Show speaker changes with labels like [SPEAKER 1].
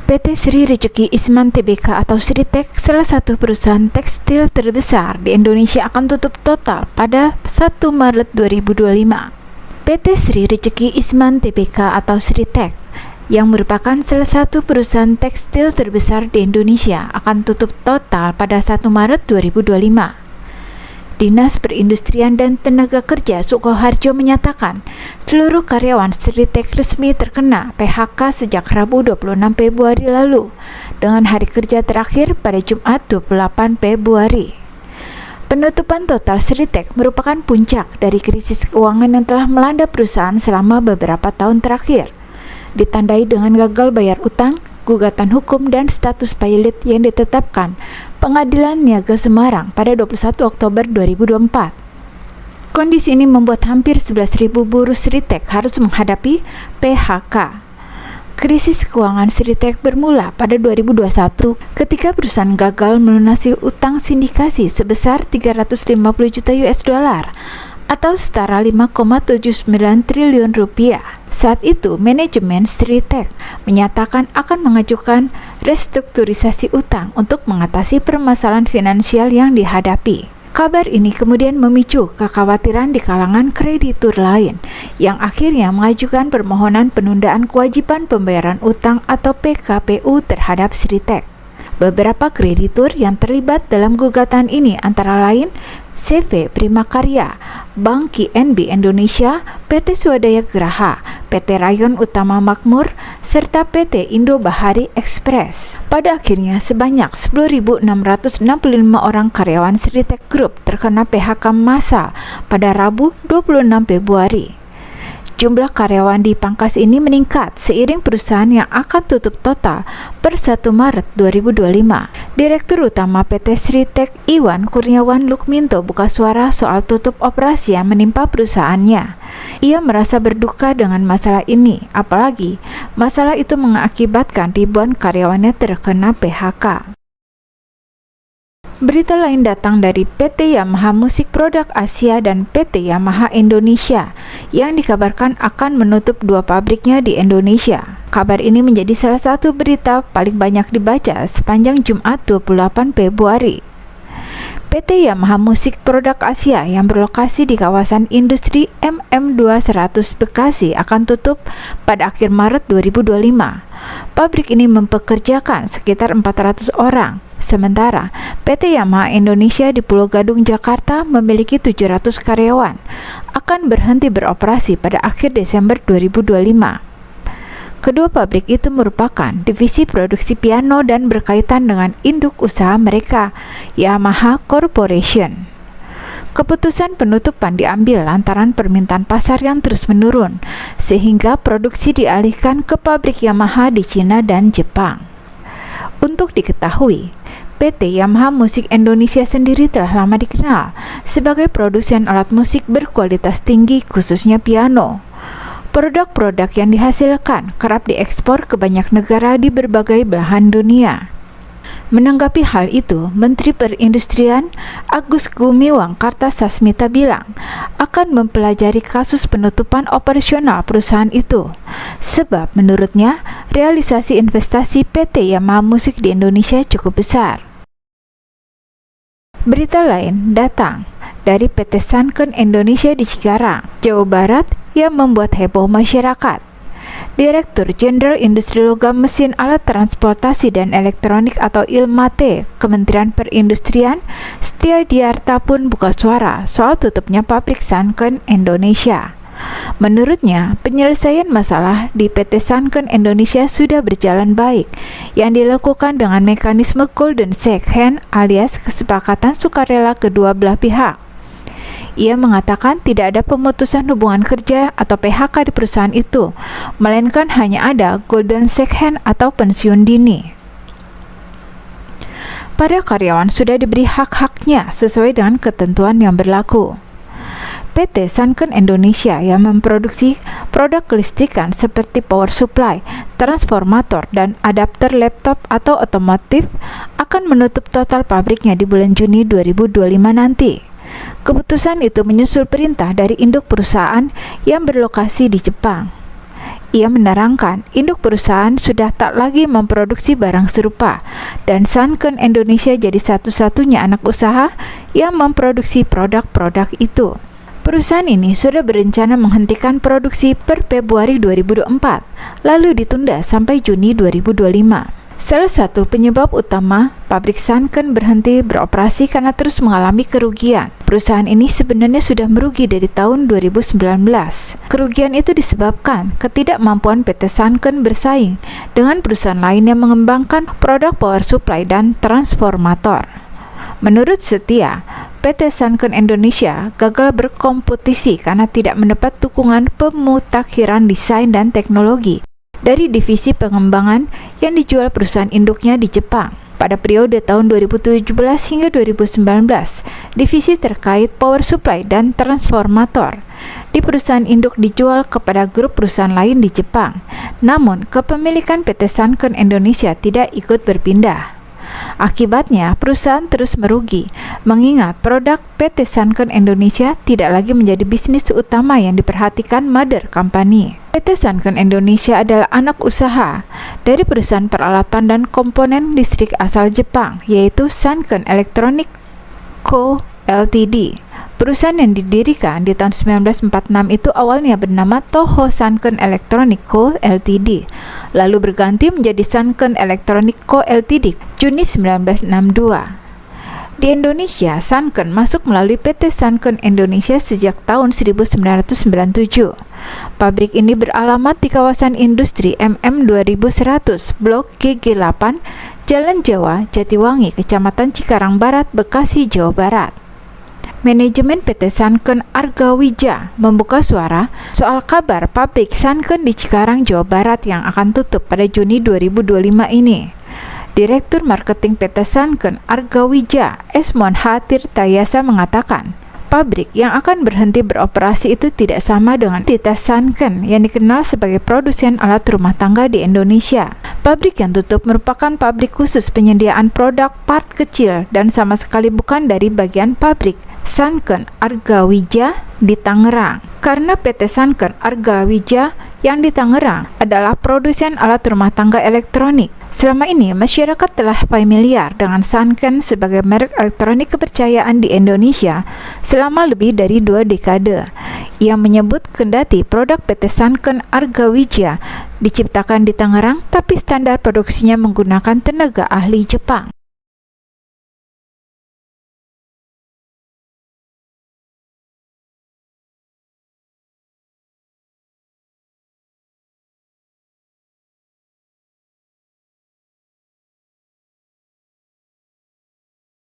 [SPEAKER 1] PT Sri Rejeki Isman Tbk atau Sritek, salah satu perusahaan tekstil terbesar di Indonesia, akan tutup total pada 1 Maret 2025. PT Sri Rejeki Isman Tbk atau Sritek, yang merupakan salah satu perusahaan tekstil terbesar di Indonesia, akan tutup total pada 1 Maret 2025. Dinas Perindustrian dan Tenaga Kerja Sukoharjo menyatakan seluruh karyawan Sritek resmi terkena PHK sejak Rabu 26 Februari lalu dengan hari kerja terakhir pada Jumat 28 Februari. Penutupan total Sritek merupakan puncak dari krisis keuangan yang telah melanda perusahaan selama beberapa tahun terakhir, ditandai dengan gagal bayar utang, gugatan hukum, dan status pilot yang ditetapkan Pengadilan Niaga Semarang pada 21 Oktober 2024. Kondisi ini membuat hampir 11.000 buruh Sritek harus menghadapi PHK. Krisis keuangan Sritek bermula pada 2021 ketika perusahaan gagal melunasi utang sindikasi sebesar 350 juta US dollar atau setara 5,79 triliun rupiah. Saat itu, manajemen Sritek menyatakan akan mengajukan restrukturisasi utang untuk mengatasi permasalahan finansial yang dihadapi. Kabar ini kemudian memicu kekhawatiran di kalangan kreditur lain yang akhirnya mengajukan permohonan penundaan kewajiban pembayaran utang atau PKPU terhadap Sritek. Beberapa kreditur yang terlibat dalam gugatan ini antara lain CV Primakarya, Bank KNB Indonesia, PT Swadaya Geraha, PT Rayon Utama Makmur, serta PT Indo Bahari Express. Pada akhirnya, sebanyak 10.665 orang karyawan Sritek Group terkena PHK massal pada Rabu 26 Februari. Jumlah karyawan di pangkas ini meningkat seiring perusahaan yang akan tutup total per 1 Maret 2025. Direktur Utama PT Sritek Iwan Kurniawan Lukminto buka suara soal tutup operasi yang menimpa perusahaannya. Ia merasa berduka dengan masalah ini, apalagi masalah itu mengakibatkan ribuan karyawannya terkena PHK. Berita lain datang dari PT Yamaha Musik Produk Asia dan PT Yamaha Indonesia yang dikabarkan akan menutup 2 pabriknya di Indonesia. Kabar ini menjadi salah satu berita paling banyak dibaca sepanjang Jumat 28 Februari. PT Yamaha Musik Produk Asia yang berlokasi di kawasan industri MM200 Bekasi akan tutup pada akhir Maret 2025. Pabrik ini mempekerjakan sekitar 400 orang. Sementara PT Yamaha Indonesia di Pulau Gadung, Jakarta memiliki 700 karyawan akan berhenti beroperasi pada akhir Desember 2025. Kedua pabrik itu merupakan divisi produksi piano dan berkaitan dengan induk usaha mereka, Yamaha Corporation. Keputusan penutupan diambil lantaran permintaan pasar yang terus menurun, sehingga produksi dialihkan ke pabrik Yamaha di Cina dan Jepang. Untuk diketahui, PT Yamaha Musik Indonesia sendiri telah lama dikenal sebagai produsen alat musik berkualitas tinggi, khususnya piano. Produk-produk yang dihasilkan kerap diekspor ke banyak negara di berbagai belahan dunia. Menanggapi hal itu, Menteri Perindustrian Agus Gumiwang Kartasasmita bilang akan mempelajari kasus penutupan operasional perusahaan itu, sebab menurutnya realisasi investasi PT Yamaha Musik di Indonesia cukup besar. Berita lain datang dari PT Sanken Indonesia di Cikarang, Jawa Barat yang membuat heboh masyarakat. Direktur Jenderal Industri Logam Mesin Alat Transportasi dan Elektronik atau ILMATE Kementerian Perindustrian Setia Diarta pun buka suara soal tutupnya pabrik Sanken Indonesia. Menurutnya, penyelesaian masalah di PT Sanken Indonesia sudah berjalan baik yang dilakukan dengan mekanisme golden shake hand alias kesepakatan sukarela kedua belah pihak. Ia mengatakan tidak ada pemutusan hubungan kerja atau PHK di perusahaan itu, melainkan hanya ada golden shake hand atau pensiun dini. Para karyawan sudah diberi hak-haknya sesuai dengan ketentuan yang berlaku. PT Sanken Indonesia yang memproduksi produk kelistrikan seperti power supply, transformator, dan adapter laptop atau otomotif akan menutup total pabriknya di bulan Juni 2025 nanti. Keputusan itu menyusul perintah dari induk perusahaan yang berlokasi di Jepang. Ia menerangkan induk perusahaan sudah tak lagi memproduksi barang serupa dan Sanken Indonesia jadi satu-satunya anak usaha yang memproduksi produk-produk itu. Perusahaan ini sudah berencana menghentikan produksi per Februari 2024, lalu ditunda sampai Juni 2025. Salah satu penyebab utama pabrik Sanken berhenti beroperasi karena terus mengalami kerugian. Perusahaan ini sebenarnya sudah merugi dari tahun 2019. Kerugian itu disebabkan ketidakmampuan PT Sanken bersaing dengan perusahaan lain yang mengembangkan produk power supply dan transformator. Menurut Setia, PT Sanken Indonesia gagal berkompetisi karena tidak mendapat dukungan pemutakhiran desain dan teknologi dari divisi pengembangan yang dijual perusahaan induknya di Jepang. Pada periode tahun 2017 hingga 2019, divisi terkait power supply dan transformator di perusahaan induk dijual kepada grup perusahaan lain di Jepang. Namun, kepemilikan PT Sanken Indonesia tidak ikut berpindah. Akibatnya, perusahaan terus merugi, mengingat produk PT Sanken Indonesia tidak lagi menjadi bisnis utama yang diperhatikan mother company. PT Sanken Indonesia adalah anak usaha dari perusahaan peralatan dan komponen listrik asal Jepang, yaitu Sanken Electronic Co. Ltd. Perusahaan yang didirikan di tahun 1946 itu awalnya bernama Toho Sanken Electronic Co. Ltd, lalu berganti menjadi Sanken Electronic Co. Ltd Juni 1962. Di Indonesia, Sanken masuk melalui PT Sanken Indonesia sejak tahun 1997. Pabrik ini beralamat di kawasan industri MM 2100, Blok GG8, Jalan Jawa, Jatiwangi, Kecamatan Cikarang Barat, Bekasi, Jawa Barat. Manajemen PT Sanken Argawija membuka suara soal kabar pabrik Sanken di Cikarang, Jawa Barat yang akan tutup pada Juni 2025 ini. Direktur Marketing PT Sanken Argawija, Esmon H. Tirtayasa mengatakan, pabrik yang akan berhenti beroperasi itu tidak sama dengan entitas Sanken yang dikenal sebagai produsen alat rumah tangga di Indonesia. Pabrik yang tutup merupakan pabrik khusus penyediaan produk part kecil dan sama sekali bukan dari bagian pabrik Sanken Argawija di Tangerang. Karena PT Sanken Argawija yang di Tangerang adalah produsen alat rumah tangga elektronik. Selama ini masyarakat telah familiar dengan Sanken sebagai merek elektronik kepercayaan di Indonesia selama lebih dari 2 dekade. Ia menyebut kendati produk PT Sanken Argawija diciptakan di Tangerang, tapi standar produksinya menggunakan tenaga ahli Jepang.